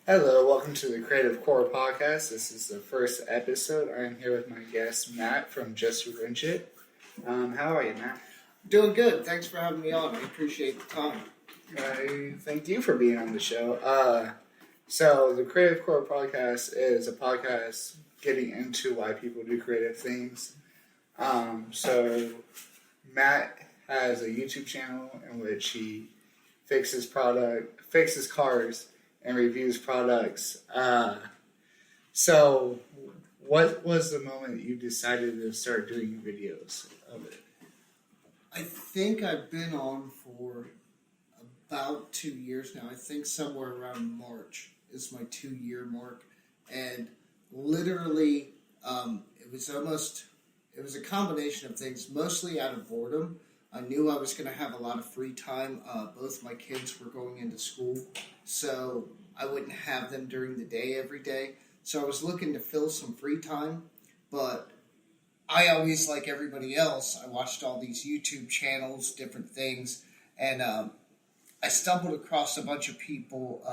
Hello, welcome to the Creative Core Podcast. This is the first episode. I am here with my guest, Matt from Just Wrench It. How are you, Matt? Doing good. Thanks for having me on. I appreciate the time. I thank you for being on the show. So the Creative Core Podcast is a podcast getting into why people do creative things. So Matt has a YouTube channel in which he fixes cars, and reviews products. So what was the moment you decided to start doing videos of it? I think I've been on for about 2 years now. I think somewhere around March is my 2-year mark. And literally, it was a combination of things, mostly out of boredom. I knew I was going to have a lot of free time. Both my kids were going into school, so I wouldn't have them during the day every day. So I was looking to fill some free time, but I always, like everybody else, I watched all these YouTube channels, different things, and I stumbled across a bunch of people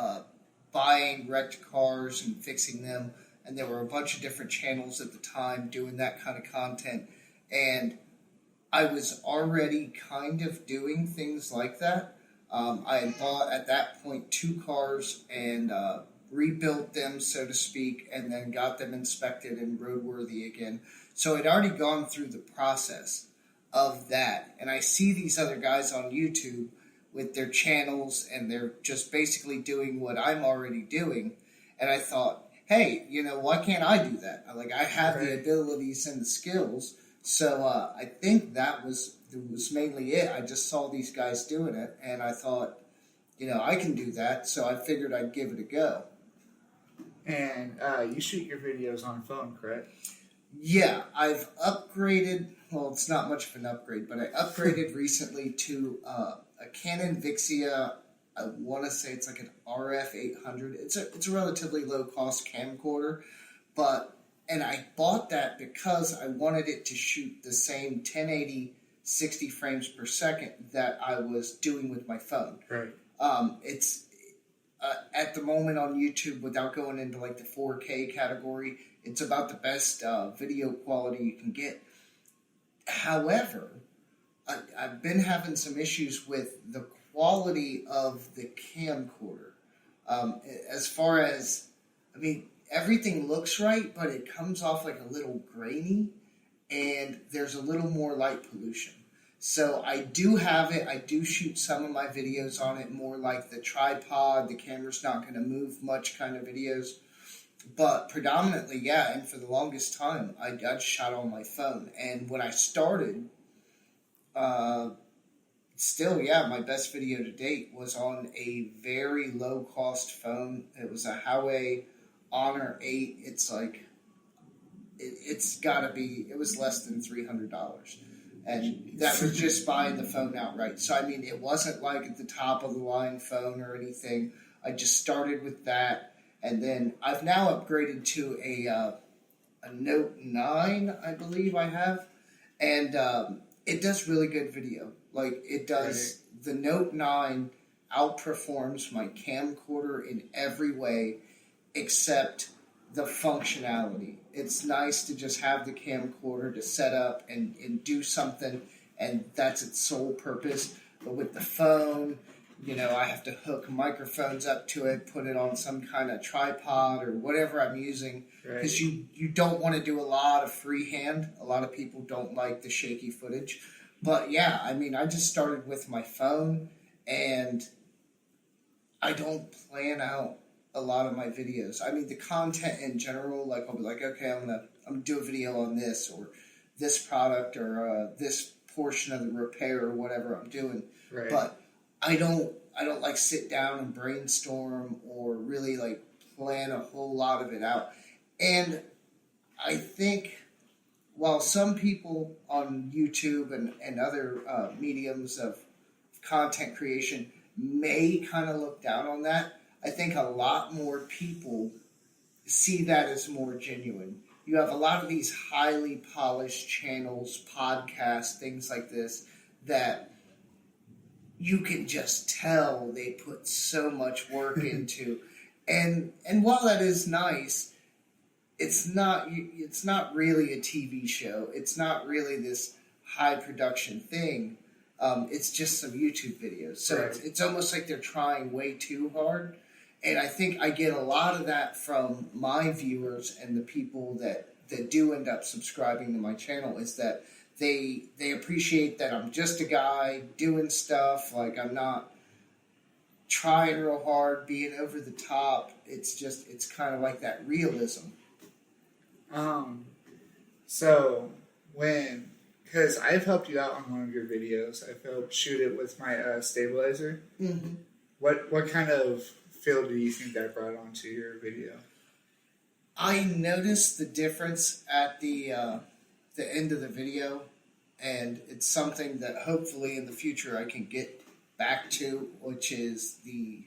buying wrecked cars and fixing them, and there were a bunch of different channels at the time doing that kind of content, and I was already kind of doing things like that. I had bought, at that point, 2 cars and rebuilt them, so to speak, and then got them inspected and roadworthy again. So I'd already gone through the process of that. And I see these other guys on YouTube with their channels, and they're just basically doing what I'm already doing. And I thought, hey, why can't I do that? I have the abilities and the skills. So I think that was mainly it. I just saw these guys doing it, and I thought, I can do that. So I figured I'd give it a go. And you shoot your videos on phone, correct? Yeah, I've upgraded. Well, it's not much of an upgrade, but I upgraded recently to a Canon Vixia. I want to say it's like an RF 800. It's a relatively low cost camcorder, and I bought that because I wanted it to shoot the same 1080 60 frames per second that I was doing with my phone. Right. It's at the moment on YouTube, without going into like the 4K category, it's about the best video quality you can get. However, I've been having some issues with the quality of the camcorder. As far as, everything looks right, but it comes off like a little grainy, and there's a little more light pollution. So I do have it. I do shoot some of my videos on it, more like the tripod, the camera's not going to move much kind of videos. But predominantly, yeah, and for the longest time, I shot on my phone. And when I started, my best video to date was on a very low-cost phone. It was a Huawei Honor 8. It was less than $300. And that was just buying the phone outright. So, it wasn't like at the top of the line phone or anything. I just started with that. And then I've now upgraded to a Note 9, I believe I have. And it does really good video. It does. Right. The Note 9 outperforms my camcorder in every way except the functionality. It's nice to just have the camcorder to set up and do something, and that's its sole purpose. But with the phone, I have to hook microphones up to it, put it on some kind of tripod or whatever I'm using, because you don't want to do a lot of freehand. A lot of people don't like the shaky footage. But yeah, I just started with my phone, and I don't plan out a lot of my videos. The content in general, I'll be like, okay, I'm gonna do a video on this or this product or this portion of the repair or whatever I'm doing. Right. But I don't sit down and brainstorm or really plan a whole lot of it out. And I think while some people on YouTube and other mediums of content creation may kind of look down on that, I think a lot more people see that as more genuine. You have a lot of these highly polished channels, podcasts, things like this, that you can just tell they put so much work into. And while that is nice, it's not really a TV show. It's not really this high production thing. It's just some YouTube videos. So Right. it's almost like they're trying way too hard. And I think I get a lot of that from my viewers and the people that do end up subscribing to my channel, is that they appreciate that I'm just a guy doing stuff. Like, I'm not trying real hard, being over the top. It's kind of like that realism. So because I've helped you out on one of your videos, I've helped shoot it with my stabilizer. Mm-hmm. What kind of feel do you think that brought onto your video? I noticed the difference at the end of the video, and it's something that hopefully in the future I can get back to, which is the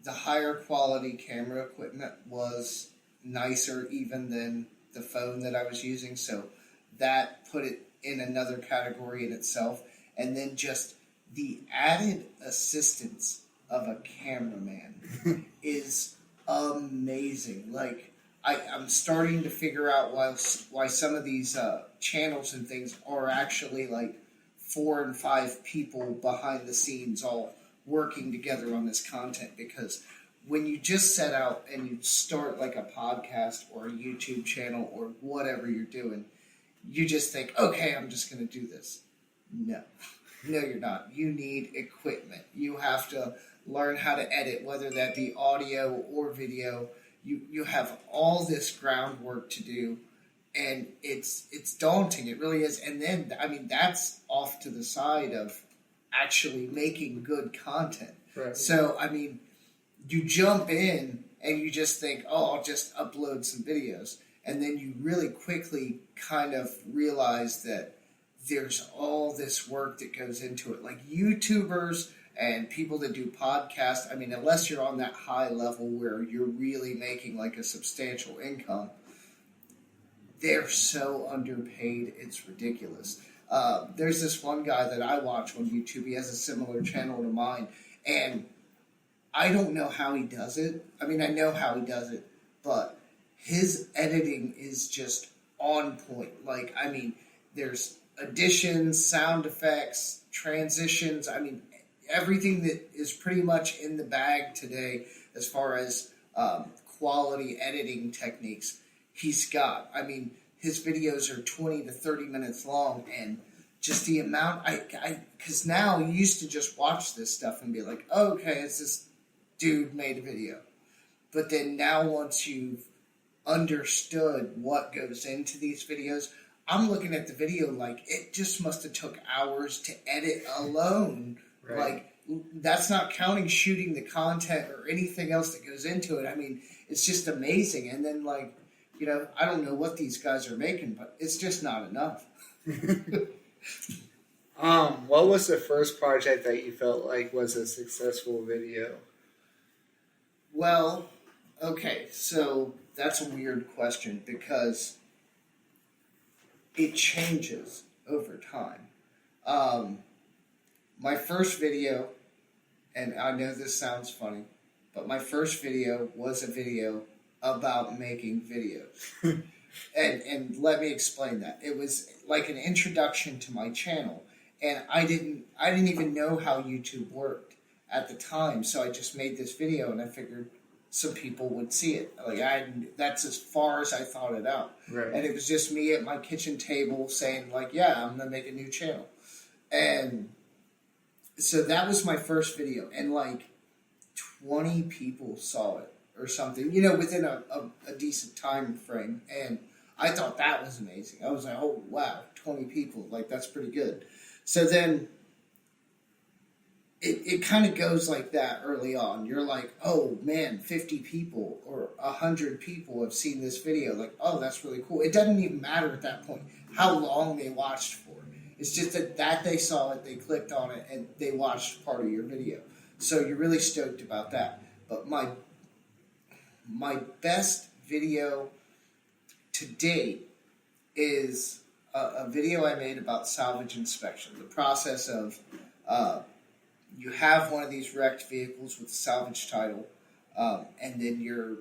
higher quality camera equipment was nicer even than the phone that I was using, so that put it in another category in itself. And then just the added assistance of a cameraman is amazing. Like, I'm starting to figure out why some of these channels and things are actually like 4 and 5 people behind the scenes all working together on this content. Because when you just set out and you start like a podcast or a YouTube channel or whatever you're doing, you just think, okay, I'm just going to do this. No, you're not. You need equipment. You have to learn how to edit, whether that be audio or video. You have all this groundwork to do, and it's daunting. It really is. And then, I mean, that's off to the side of actually making good content. Right. So, I mean, you jump in and you just think, oh, I'll just upload some videos. And then you really quickly kind of realize that there's all this work that goes into it. Like YouTubers and people that do podcasts, I mean, unless you're on that high level where you're really making like a substantial income, they're so underpaid, it's ridiculous. There's this one guy that I watch on YouTube. He has a similar channel to mine, and I don't know how he does it. I mean, I know how he does it, but his editing is just on point. Like, I mean, there's additions, sound effects, transitions. I mean, everything that is pretty much in the bag today as far as quality editing techniques, he's got. I mean, his videos are 20 to 30 minutes long, and just the amount, because now you used to just watch this stuff and be like, oh, okay, it's this dude made a video. But then now once you've understood what goes into these videos, I'm looking at the video like it just must have took hours to edit alone. Right. Like, that's not counting shooting the content or anything else that goes into it. I mean, it's just amazing. And then, like, you know, I don't know what these guys are making, but it's just not enough. What was the first project that you felt like was a successful video? Well, okay, so that's a weird question because it changes over time. My first video, and I know this sounds funny, but my first video was a video about making videos. and let me explain that. It was like an introduction to my channel, and I didn't even know how YouTube worked at the time, so I just made this video, and I figured some people would see it. Like, that's as far as I thought it out. Right. And it was just me at my kitchen table saying, like, yeah, I'm going to make a new channel. And so that was my first video, and like 20 people saw it or something, you know, within a decent time frame. And I thought that was amazing. I was like, oh, wow, 20 people. Like, that's pretty good. So then it kind of goes like that early on. You're like, oh, man, 50 people or 100 people have seen this video. Like, oh, that's really cool. It doesn't even matter at that point how long they watched for. It's just that they saw it, they clicked on it, and they watched part of your video. So you're really stoked about that. But my best video to date is a video I made about salvage inspection. The process of you have one of these wrecked vehicles with a salvage title. and then you're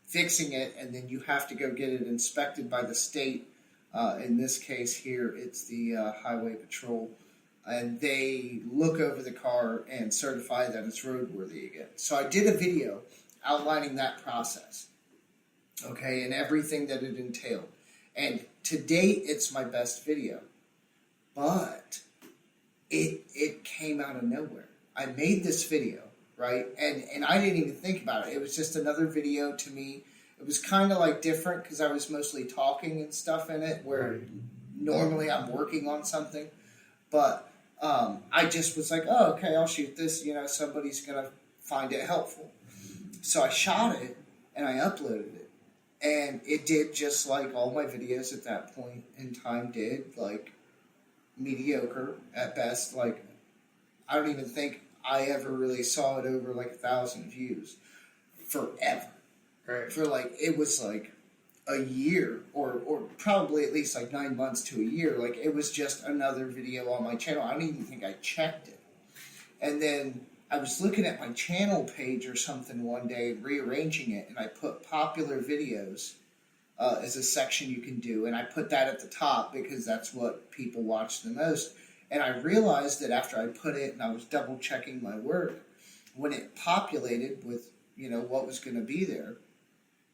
fixing it, and then you have to go get it inspected by the state. In this case here, it's the Highway Patrol, and they look over the car and certify that it's roadworthy again. So I did a video outlining that process, okay, and everything that it entailed. And to date, it's my best video. But it came out of nowhere. I made this video, right? And I didn't even think about it. It was just another video to me. It was kind of like different because I was mostly talking and stuff in it, where normally I'm working on something. But I just was like, oh, okay, I'll shoot this. You know, somebody's going to find it helpful. So I shot it and I uploaded it. And it did just like all my videos at that point in time did, like mediocre at best. Like, I don't even think I ever really saw it over like 1,000 views forever. Right. For like, it was like a year or probably at least like 9 months to a year. Like, it was just another video on my channel. I don't even think I checked it. And then I was looking at my channel page or something one day, rearranging it, and I put popular videos as a section you can do, and I put that at the top because that's what people watch the most. And I realized that after I put it and I was double checking my work, when it populated with, you know, what was going to be there,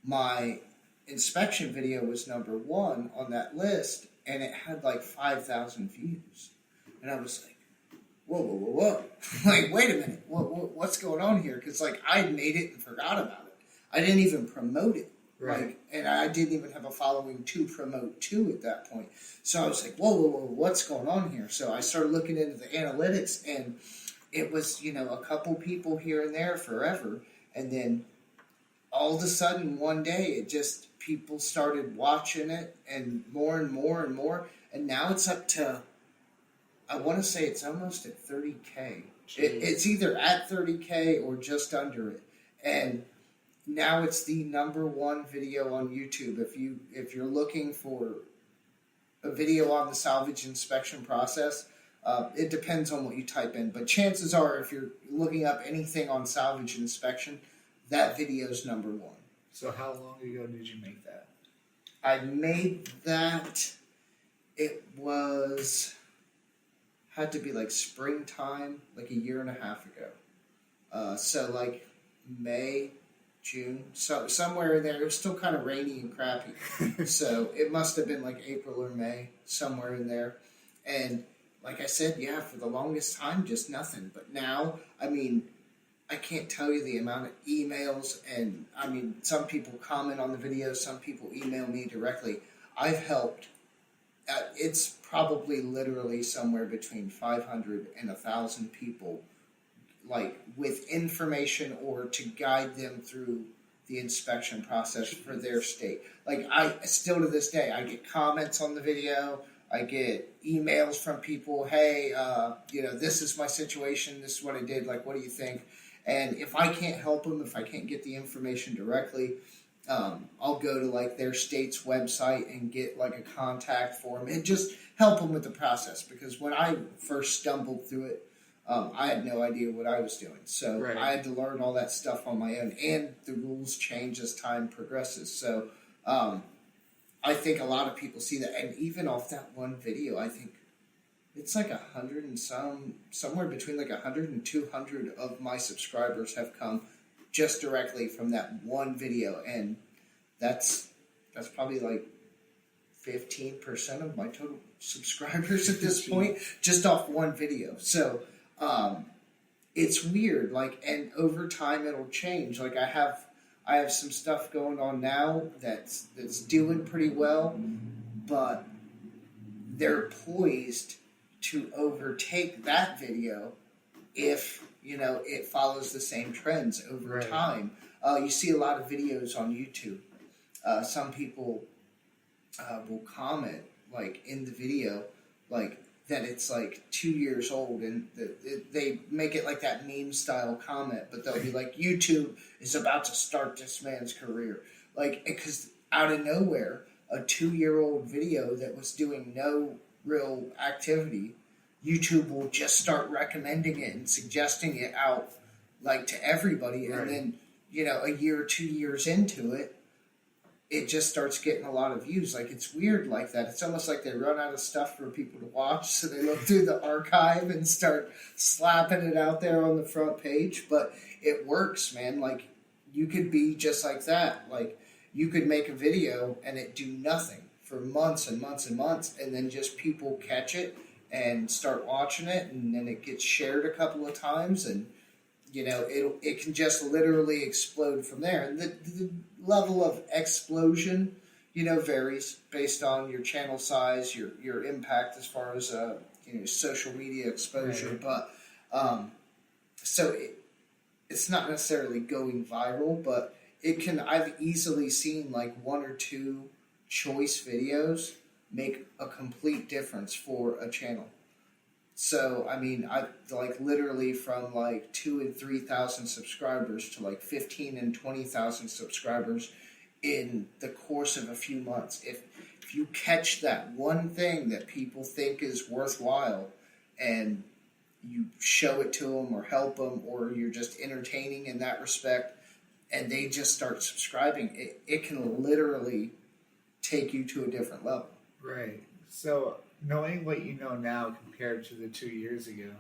my inspection video was number 1 on that list, and it had like 5,000 views. And I was like, whoa. Like, wait a minute. What's going on here? Because, like, I made it and forgot about it. I didn't even promote it. Right. Like, and I didn't even have a following to promote to at that point. So I was like, whoa, what's going on here? So I started looking into the analytics, and it was, you know, a couple people here and there forever. And then all of a sudden, one day, it just, people started watching it, and more and more and more. And now it's up to, I want to say it's almost at 30K. It's either at 30K or just under it. And now it's the number 1 video on YouTube. If you're looking for a video on the salvage inspection process, it depends on what you type in. But chances are, if you're looking up anything on salvage inspection, that video's number 1. So how long ago did you make that? I made that, it was, had to be like springtime, like a year and a half ago. So like May, June, so somewhere in there. It was still kind of rainy and crappy. So it must have been like April or May, somewhere in there. And like I said, yeah, for the longest time, just nothing. But now, I mean, I can't tell you the amount of emails, and I mean, some people comment on the videos, some people email me directly. I've helped, it's probably literally somewhere between 500 and 1,000 people, like with information or to guide them through the inspection process for their state. Like, I still to this day, I get comments on the video, I get emails from people, hey, you know, this is my situation, this is what I did, like, what do you think? And if I can't help them, if I can't get the information directly, I'll go to like their state's website and get like a contact form and just help them with the process. Because when I first stumbled through it, I had no idea what I was doing. So Right. I had to learn all that stuff on my own. And the rules change as time progresses. So I think a lot of people see that. And even off that one video, I think it's like 100 and somewhere between like 100 and 200 of my subscribers have come just directly from that one video, and that's probably like 15% of my total subscribers at this point, just off one video. So it's weird, like, and over time it'll change. Like, I have some stuff going on now that's doing pretty well, but they're poised to overtake that video if, you know, it follows the same trends over Right. time. You see a lot of videos on YouTube. Some people will comment, like, in the video, like, that it's, like, 2 years old, and they make it like that meme-style comment, but they'll be like, YouTube is about to start this man's career. Like, because out of nowhere, a 2-year-old video that was doing no real activity, YouTube will just start recommending it and suggesting it out, like, to everybody, Right. and then a year or 2 years into it, it just starts getting a lot of views. Like, it's weird like that. It's almost like they run out of stuff for people to watch, so they look through the archive and start slapping it out there on the front page. But it works, man. Like, you could be just like that. Like, you could make a video and it do nothing for months and months and months, and then just people catch it and start watching it, and then it gets shared a couple of times, and it can just literally explode from there. And the level of explosion, varies based on your channel size, your impact as far as social media exposure. Right. But so it's not necessarily going viral, but I've easily seen like one or two choice videos make a complete difference for a channel. So, I mean, I like literally from like 2,000 and 3,000 subscribers to like 15,000 and 20,000 subscribers in the course of a few months. If you catch that one thing that people think is worthwhile and you show it to them or help them, or you're just entertaining in that respect, and they just start subscribing, it can literally take you to a different level. Right. So, knowing what you know now compared to the 2 years ago,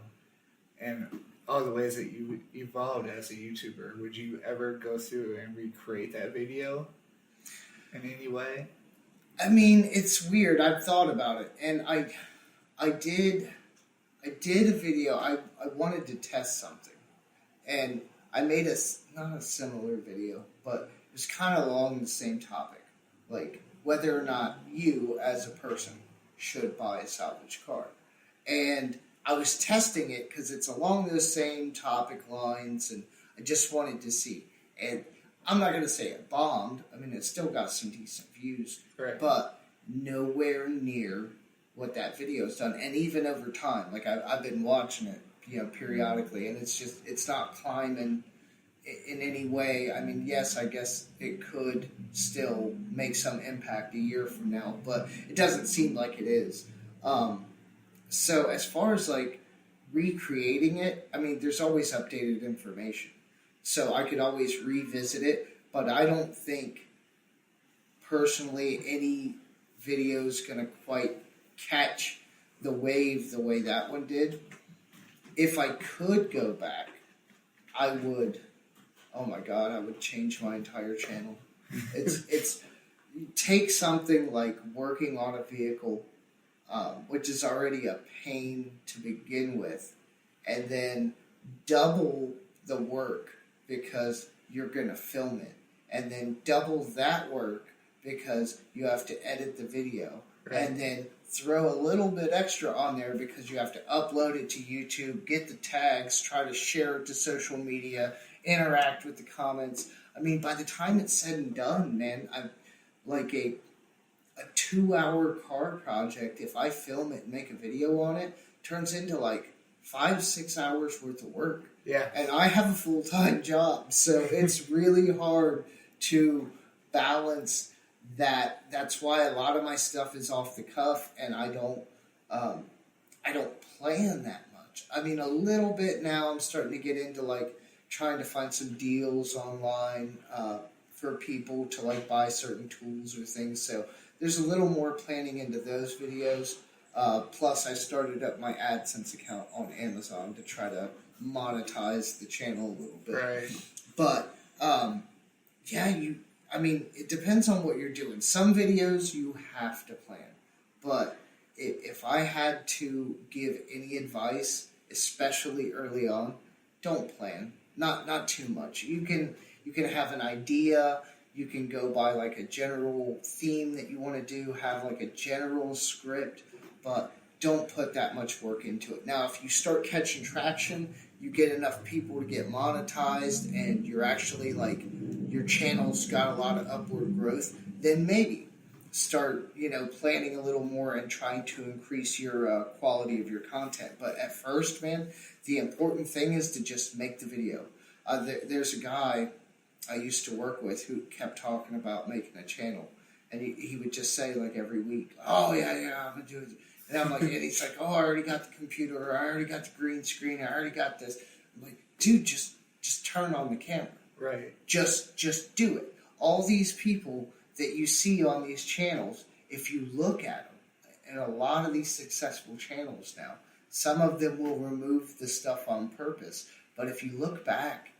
and all the ways that you evolved as a YouTuber, would you ever go through and recreate that video in any way? I mean, it's weird. I've thought about it, and I did a video. I wanted to test something, and I made not a similar video, but it was kind of along the same topic, like whether or not you as a person should buy a salvage car. And I was testing it because it's along those same topic lines, and I just wanted to see. And I'm not going to say it bombed. I mean, it still got some decent views, right, but nowhere near what that video has done. And even over time, like I've been watching it, periodically, and it's not climbing in any way. I mean, yes, I guess it could still make some impact a year from now, but it doesn't seem like it is. So as far as like recreating it, I mean, there's always updated information, so I could always revisit it, but I don't think personally any video is going to quite catch the wave the way that one did. If I could go back, I would. Oh my God, I would change my entire channel. It's take something like working on a vehicle, which is already a pain to begin with, and then double the work because you're going to film it, and then double that work because you have to edit the video, right, and then throw a little bit extra on there because you have to upload it to YouTube, get the tags, try to share it to social media, interact with the comments. I mean, by the time it's said and done, man, I'm like a 2-hour car project. If I film it and make a video on it, turns into like 5-6 hours worth of work. Yeah. And I have a full-time job, so it's really hard to balance that. That's why a lot of my stuff is off the cuff, and I don't plan that much. I mean, a little bit now. I'm starting to get into like trying to find some deals online for people to like buy certain tools or things. So there's a little more planning into those videos. Plus, I started up my AdSense account on Amazon to try to monetize the channel a little bit. Right. But I mean, it depends on what you're doing. Some videos you have to plan. But if I had to give any advice, especially early on, don't plan. Not too much. You can have an idea. You can go by like a general theme that you want to do. Have like a general script, but don't put that much work into it. Now, if you start catching traction, you get enough people to get monetized, and you're actually like your channel's got a lot of upward growth, then maybe start planning a little more and trying to increase your quality of your content. But at first, man, the important thing is to just make the video. There's a guy I used to work with who kept talking about making a channel, and he would just say like every week, "Oh yeah, I'm gonna do it." And I'm like, and he's like, "Oh, I already got the computer, or I already got the green screen, I already got this." I'm like, dude, just turn on the camera. Right. Just do it. All these people that you see on these channels, if you look at them, and a lot of these successful channels now, some of them will remove the stuff on purpose. But if you look back,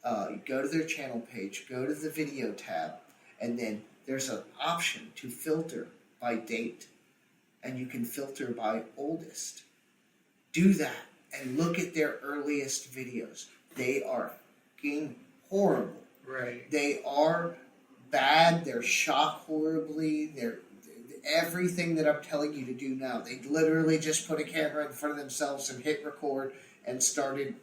go to their channel page, go to the video tab, and then there's an option to filter by date. And you can filter by oldest. Do that and look at their earliest videos. They are fucking horrible. Right. They are bad. They're shot horribly. They're everything that I'm telling you to do now. They literally just put a camera in front of themselves and hit record and started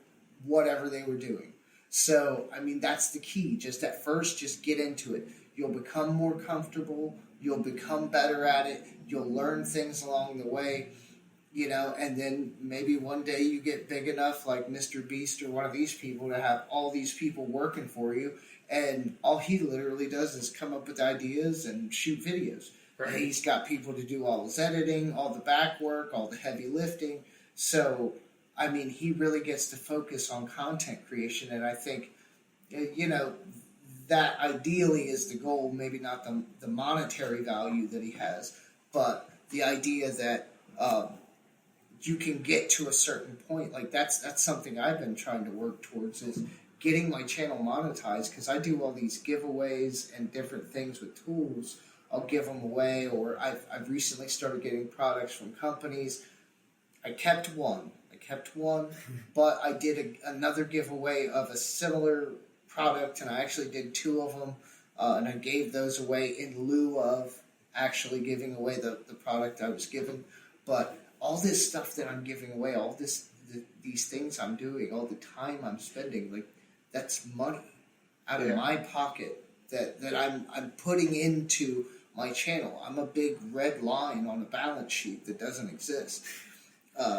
whatever they were doing. So, I mean, that's the key. Just at first, just get into it. You'll become more comfortable. You'll become better at it. You'll learn things along the way, and then maybe one day you get big enough like Mr. Beast or one of these people to have all these people working for you, and all he literally does is come up with ideas and shoot videos. Right. And he's got people to do all his editing, all the back work, all the heavy lifting. So, I mean, he really gets to focus on content creation, and I think, that ideally is the goal, maybe not the monetary value that he has, but the idea that you can get to a certain point. Like that's something I've been trying to work towards, is getting my channel monetized, because I do all these giveaways and different things with tools. I'll give them away, or I've recently started getting products from companies. I kept one, but I did another giveaway of a similar product, and I actually did 2 of them, and I gave those away in lieu of actually giving away the product I was given. But all this stuff that I'm giving away, all these things I'm doing, all the time I'm spending, like, that's money out of my pocket that I'm putting into my channel. I'm a big red line on a balance sheet that doesn't exist.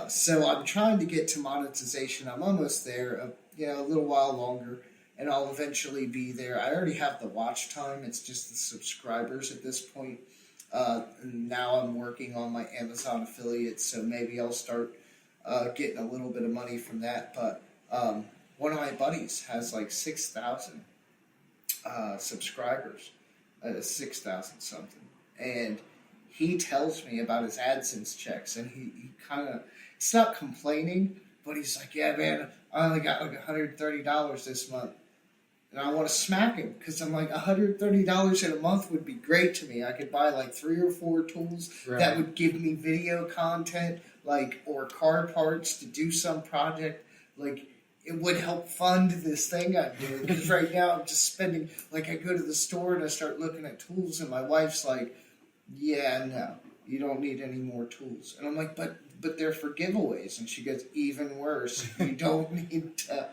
So I'm trying to get to monetization. I'm almost there, a little while longer, and I'll eventually be there. I already have the watch time. It's just the subscribers at this point. And now I'm working on my Amazon affiliates, so maybe I'll start getting a little bit of money from that. But one of my buddies has like 6,000 subscribers, 6,000 something, and he tells me about his AdSense checks, and he kind of, it's not complaining, but he's like, yeah, man, I only got like $130 this month. And I want to smack him, because I'm like, $130 in a month would be great to me. I could buy like 3 or 4 tools that would give me video content, or car parts to do some project. Like, it would help fund this thing I'm doing. Because right now I'm just spending, I go to the store and I start looking at tools, and my wife's like, yeah, no, you don't need any more tools. And I'm like, but they're for giveaways. And she goes, even worse, you don't need to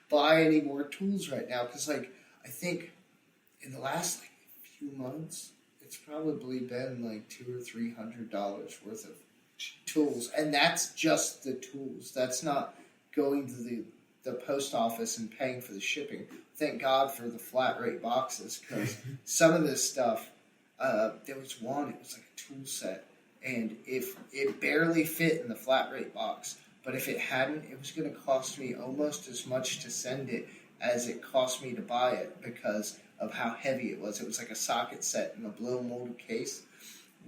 buy any more tools right now, because I think in the last few months it's probably been $200 or $300 worth of tools, and that's just the tools. That's not going to the post office and paying for the shipping. Thank God for the flat rate boxes, because some of this stuff, there was one, it was like a tool set, and if it barely fit in the flat rate box. But if it hadn't, it was going to cost me almost as much to send it as it cost me to buy it, because of how heavy it was. It was like a socket set in a blow molded case.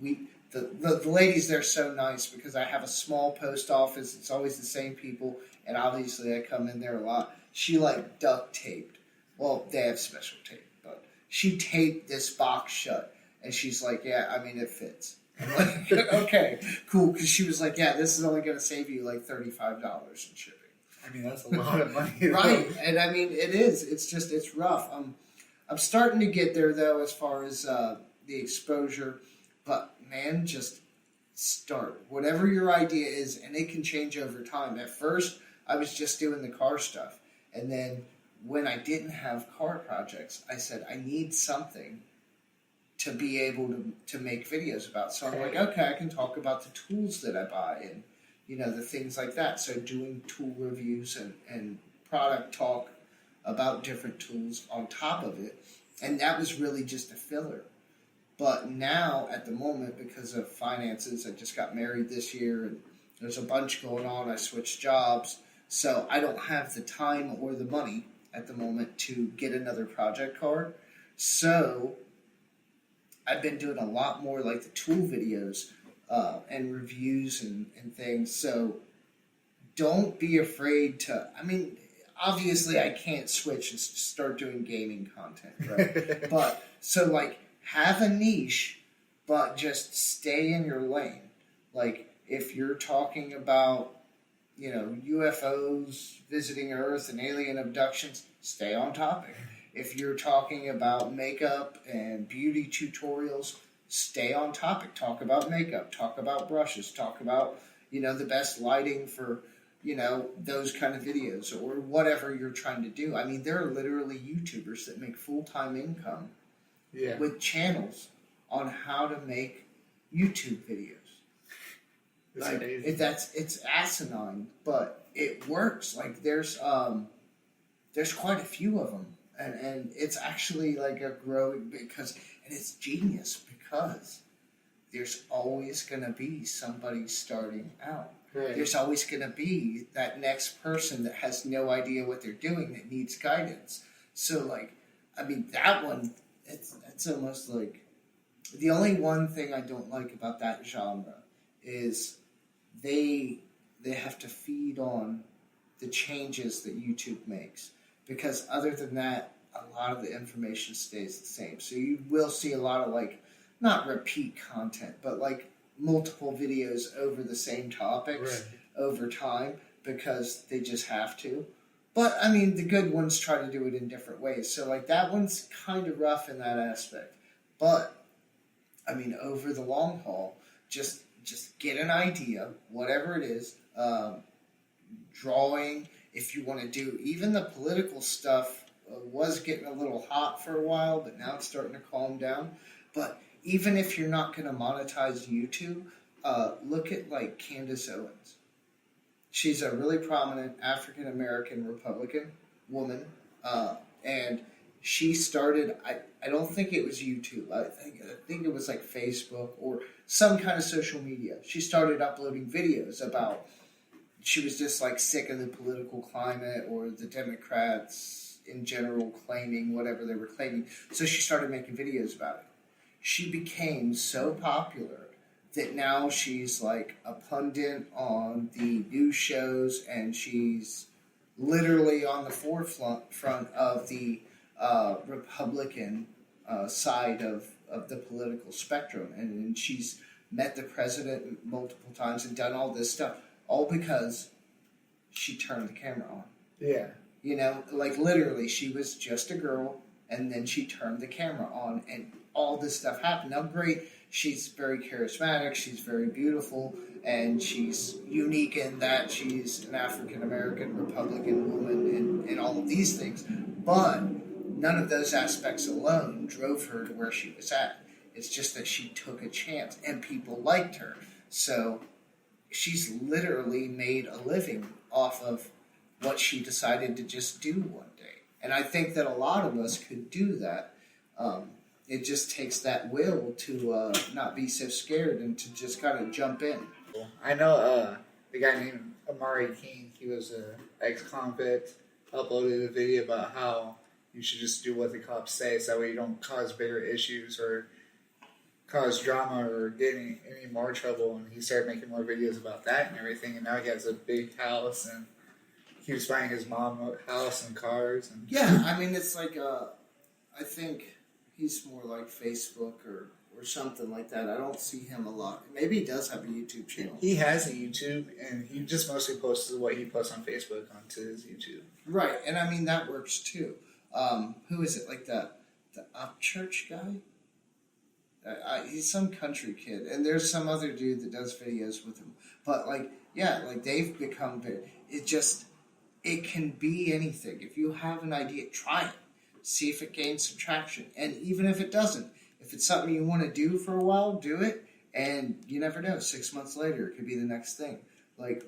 The ladies there are so nice, because I have a small post office. It's always the same people, and obviously I come in there a lot. She duct taped. Well, they have special tape, but she taped this box shut, and she's like, yeah, I mean, it fits. I'm like, okay, cool, because she was like, yeah, this is only going to save you $35 in shipping. I mean, that's a lot of money. Right, and I mean, it is. It's rough. I'm starting to get there, though, as far as the exposure. But, man, just start. Whatever your idea is, and it can change over time. At first, I was just doing the car stuff. And then when I didn't have car projects, I said, I need something to be able to make videos about. So I'm like, okay, I can talk about the tools that I buy and, the things like that. So doing tool reviews and product talk about different tools on top of it. And that was really just a filler. But now, at the moment, because of finances, I just got married this year, and there's a bunch going on. I switched jobs. So I don't have the time or the money at the moment to get another project card. So I've been doing a lot more like the tool videos and reviews and things. So don't be afraid to, I mean, obviously I can't switch and start doing gaming content, right? But so like have a niche, but just stay in your lane. Like if you're talking about, you know, UFOs visiting Earth and alien abductions, stay on topic. If you're talking about makeup and beauty tutorials, stay on topic. Talk about makeup, talk about brushes, talk about, you know, the best lighting for, you know, those kind of videos or whatever you're trying to do. I mean, there are literally YouTubers that make full-time income with channels on how to make YouTube videos. Like, it's asinine, but it works. Like there's quite a few of them, and it's actually like a growing because, and it's genius because there's always gonna be somebody starting out. Right. There's always gonna be that next person that has no idea what they're doing that needs guidance. So like, I mean that one, it's almost like the only one thing I don't like about that genre is they have to feed on the changes that YouTube makes, because other than that, a lot of the information stays the same. So you will see a lot of like, not repeat content, but like multiple videos over the same topics over time because they just have to. But I mean, the good ones try to do it in different ways. So like that one's kind of rough in that aspect. But I mean, over the long haul, just get an idea, whatever it is, drawing, if you want to do, even the political stuff was getting a little hot for a while, but now it's starting to calm down. But even if you're not going to monetize YouTube, look at like Candace Owens. She's a really prominent African-American Republican woman, and she started, I don't think it was YouTube. I think it was like Facebook or some kind of social media. She started uploading videos about, she was just like sick of the political climate or the Democrats in general claiming whatever they were claiming. So she started making videos about it. She became so popular that now she's like a pundit on the news shows, and she's literally on the forefront of the Republican side of the political spectrum, and she's met the president multiple times and done all this stuff, all because she turned the camera on. Yeah. You know, like literally, she was just a girl, and then she turned the camera on, and all this stuff happened. Now, great, she's very charismatic, she's very beautiful, and she's unique in that she's an African-American Republican woman and all of these things, but none of those aspects alone drove her to where she was at. It's just that she took a chance, and people liked her. So she's literally made a living off of what she decided to just do one day. And I think that a lot of us could do that. It just takes that will to not be so scared and to just kind of jump in. I know the guy named Amari King. He was an ex-convict. Uploaded a video about how you should just do what the cops say, so that way you don't cause bigger issues or cause drama or get any more trouble. And he started making more videos about that and everything. And now he has a big house and keeps buying his mom a house and cars. And yeah, I mean, it's like I think he's more like Facebook or something like that. I don't see him a lot. Maybe he does have a YouTube channel. He has a YouTube, and he just mostly posts what he posts on Facebook onto his YouTube. Right, and I mean, that works too. Who is it? Like the Upchurch guy? He's some country kid, and there's some other dude that does videos with him. But like, yeah, like they've become big. It can be anything. If you have an idea, try it. See if it gains some traction. And even if it doesn't, if it's something you want to do for a while, do it. And you never know, 6 months later, it could be the next thing. Like,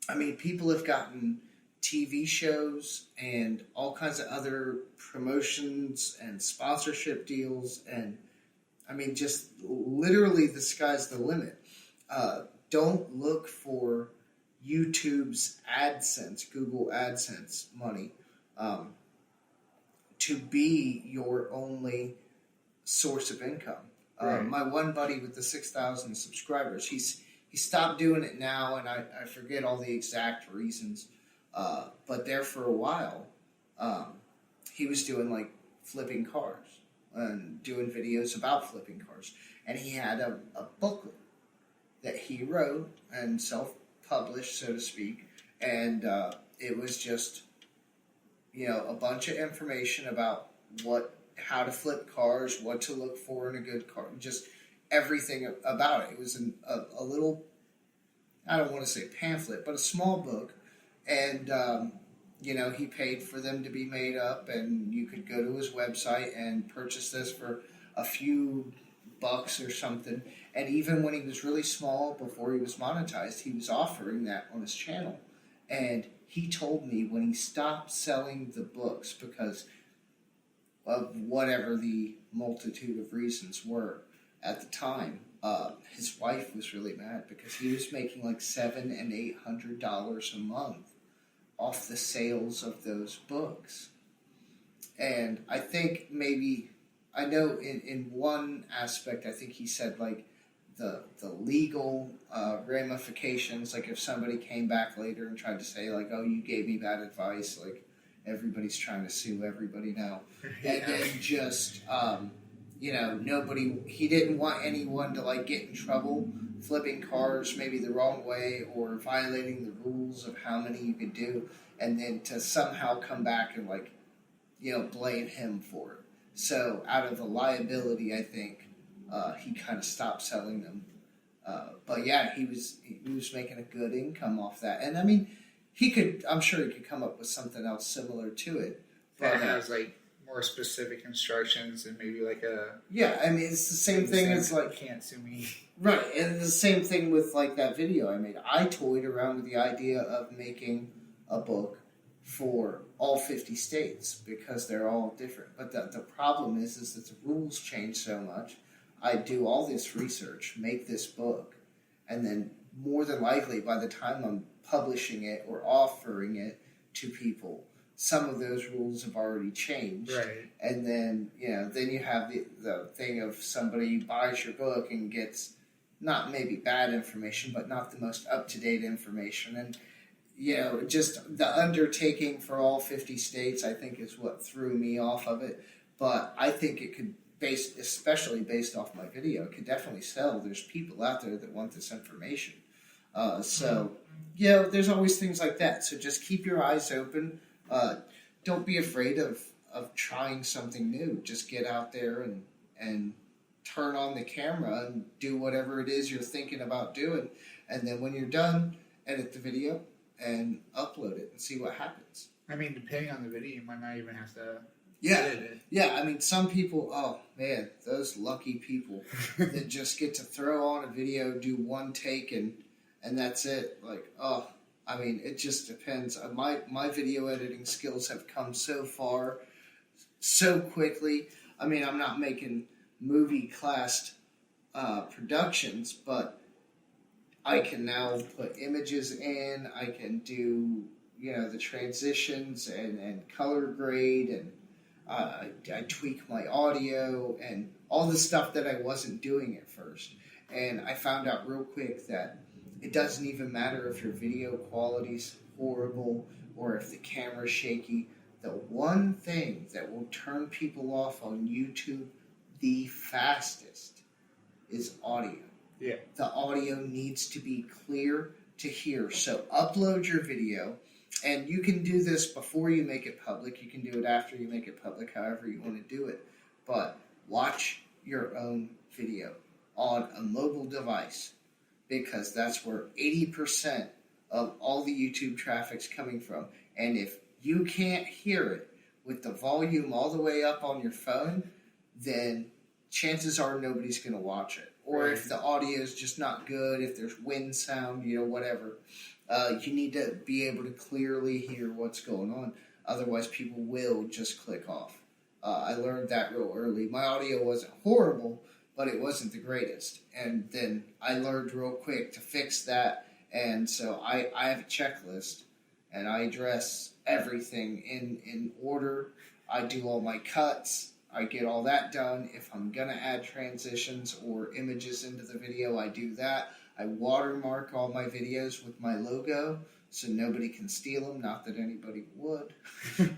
I mean, people have gotten TV shows and all kinds of other promotions and sponsorship deals. And, I mean, just literally the sky's the limit. Don't look for YouTube's AdSense, Google AdSense money. to be your only source of income. Right. My one buddy with the 6,000 subscribers, he stopped doing it now, and I forget all the exact reasons. But there for a while, he was doing like flipping cars and doing videos about flipping cars. And he had a booklet that he wrote and self-published, so to speak. And it was just, a bunch of information about how to flip cars, what to look for in a good car, just everything about it. It was a little, I don't want to say pamphlet, but a small book. And, he paid for them to be made up, and you could go to his website and purchase this for a few bucks or something. And even when he was really small, before he was monetized, he was offering that on his channel. And he told me when he stopped selling the books because of whatever the multitude of reasons were at the time, his wife was really mad because he was making like $700 and $800 a month off the sales of those books. And I think I know in one aspect, I think he said like the legal ramifications, like if somebody came back later and tried to say like, oh, you gave me bad advice, like everybody's trying to sue everybody now. And then just, he didn't want anyone to like get in trouble flipping cars maybe the wrong way or violating the rules of how many you could do, and then to somehow come back and like, blame him for it. So out of the liability, I think he kind of stopped selling them. But yeah, he was making a good income off that, and I mean, I'm sure he could come up with something else similar to it. That has like more specific instructions and maybe like a... Yeah, I mean, it's the same thing as like... Can't sue me. Right, and the same thing with like that video I made. I toyed around with the idea of making a book for all 50 states because they're all different. But the problem is that the rules change so much. I do all this research, make this book, and then more than likely by the time I'm publishing it or offering it to people, some of those rules have already changed. Right. And then, then you have the thing of somebody buys your book and gets not maybe bad information, but not the most up-to-date information. And, just the undertaking for all 50 states, I think, is what threw me off of it. But I think it could, especially based off my video, it could definitely sell. There's people out there that want this information. There's always things like that. So just keep your eyes open. Don't be afraid of trying something new. Just get out there and turn on the camera and do whatever it is you're thinking about doing. And then when you're done, edit the video and upload it and see what happens. I mean, depending on the video, you might not even have to edit it. Yeah, I mean, some people, oh man, those lucky people that just get to throw on a video, do one take, and that's it. Like, oh, I mean, it just depends. My video editing skills have come so far so quickly. I mean, I'm not making movie-classed productions, but I can now put images in. I can do, the transitions and color grade, and I tweak my audio and all the stuff that I wasn't doing at first. And I found out real quick that it doesn't even matter if your video quality's horrible or if the camera's shaky. The one thing that will turn people off on YouTube the fastest is audio. Yeah. The audio needs to be clear to hear. So upload your video, and you can do this before you make it public. You can do it after you make it public, however you want to do it. But watch your own video on a mobile device, because that's where 80% of all the YouTube traffic's coming from. And if you can't hear it with the volume all the way up on your phone, then chances are nobody's going to watch it. Or if the audio is just not good, if there's wind sound, whatever, you need to be able to clearly hear what's going on. Otherwise, people will just click off. I learned that real early. My audio wasn't horrible, but it wasn't the greatest. And then I learned real quick to fix that. And so I have a checklist, and I address everything in order. I do all my cuts. I get all that done. If I'm going to add transitions or images into the video, I do that. I watermark all my videos with my logo so nobody can steal them. Not that anybody would,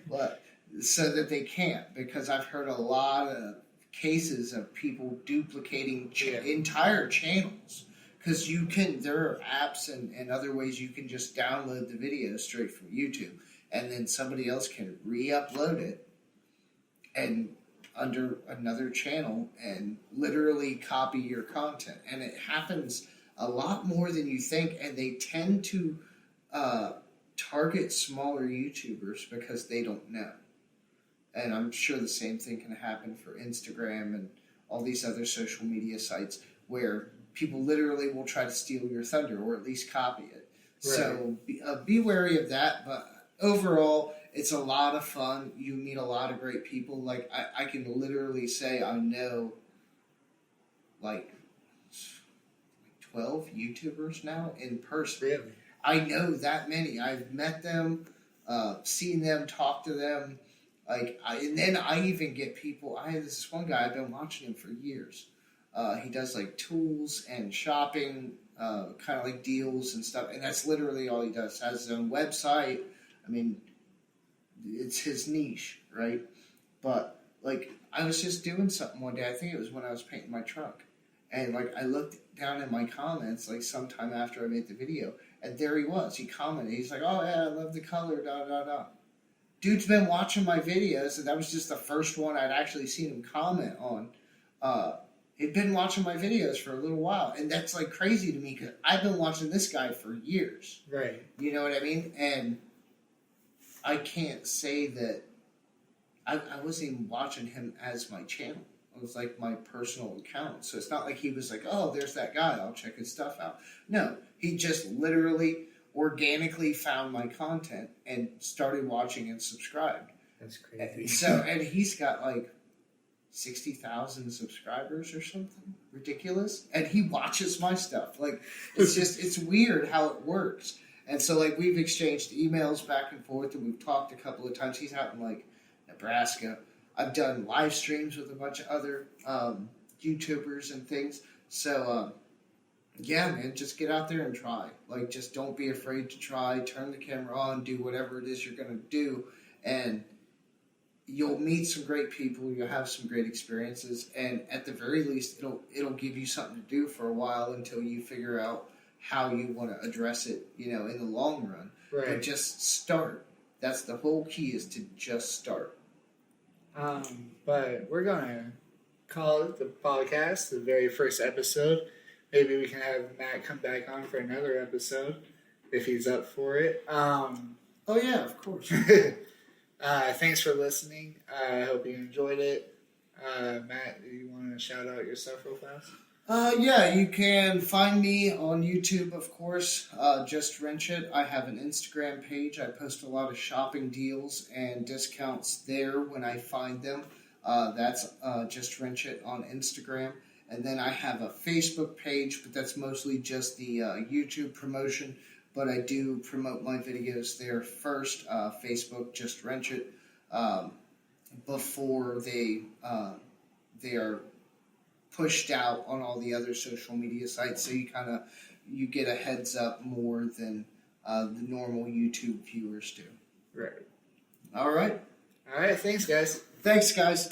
but so that they can't, because I've heard a lot of cases of people duplicating entire channels. Because there are apps and other ways you can just download the video straight from YouTube, and then somebody else can re-upload it and under another channel and literally copy your content. And it happens a lot more than you think, and they tend to target smaller YouTubers because they don't know. And I'm sure the same thing can happen for Instagram and all these other social media sites where people literally will try to steal your thunder or at least copy it. Right. So be wary of that. But overall, it's a lot of fun. You meet a lot of great people. Like, I can literally say I know like 12 YouTubers now in person. Really? I know that many. I've met them, seen them, talked to them. And then I even get people. I have this one guy. I've been watching him for years. He does like tools and shopping, kind of like deals and stuff. And that's literally all he does. Has his own website. I mean, it's his niche, right? But like, I was just doing something one day. I think it was when I was painting my truck, and like I looked down in my comments like sometime after I made the video, and there he was. He commented. He's like, "Oh yeah, I love the color." Da da da. Dude's been watching my videos, and that was just the first one I'd actually seen him comment on. He'd been watching my videos for a little while, and that's like crazy to me because I've been watching this guy for years. Right. You know what I mean? And I can't say that I wasn't even watching him as my channel. It was like my personal account. So it's not like he was like, "Oh, there's that guy. I'll check his stuff out." No, he just literally organically found my content and started watching and subscribed. That's crazy. And he's got like 60,000 subscribers or something ridiculous, and he watches my stuff. Like, it's weird how it works. And so like we've exchanged emails back and forth, and we've talked a couple of times. He's out in like Nebraska. I've done live streams with a bunch of other YouTubers and things. So yeah, man, just get out there and try. Like, just don't be afraid to try. Turn the camera on, do whatever it is you're going to do, and you'll meet some great people. You'll have some great experiences, and at the very least, it'll give you something to do for a while until you figure out how you want to address it, in the long run. Right. But just start. That's the whole key, is to just start. But we're going to call it the podcast, the very first episode. Maybe we can have Matt come back on for another episode if he's up for it. Oh, yeah, of course. Thanks for listening. I hope you enjoyed it. Matt, do you want to shout out yourself real fast? Yeah, you can find me on YouTube, of course. Just Wrench It. I have an Instagram page. I post a lot of shopping deals and discounts there when I find them. That's Just Wrench It on Instagram. And then I have a Facebook page, but that's mostly just the YouTube promotion. But I do promote my videos there first. Facebook, Just Wrench It, before they are pushed out on all the other social media sites. So you get a heads up more than the normal YouTube viewers do. Right. All right. All right. Thanks, guys. Thanks, guys.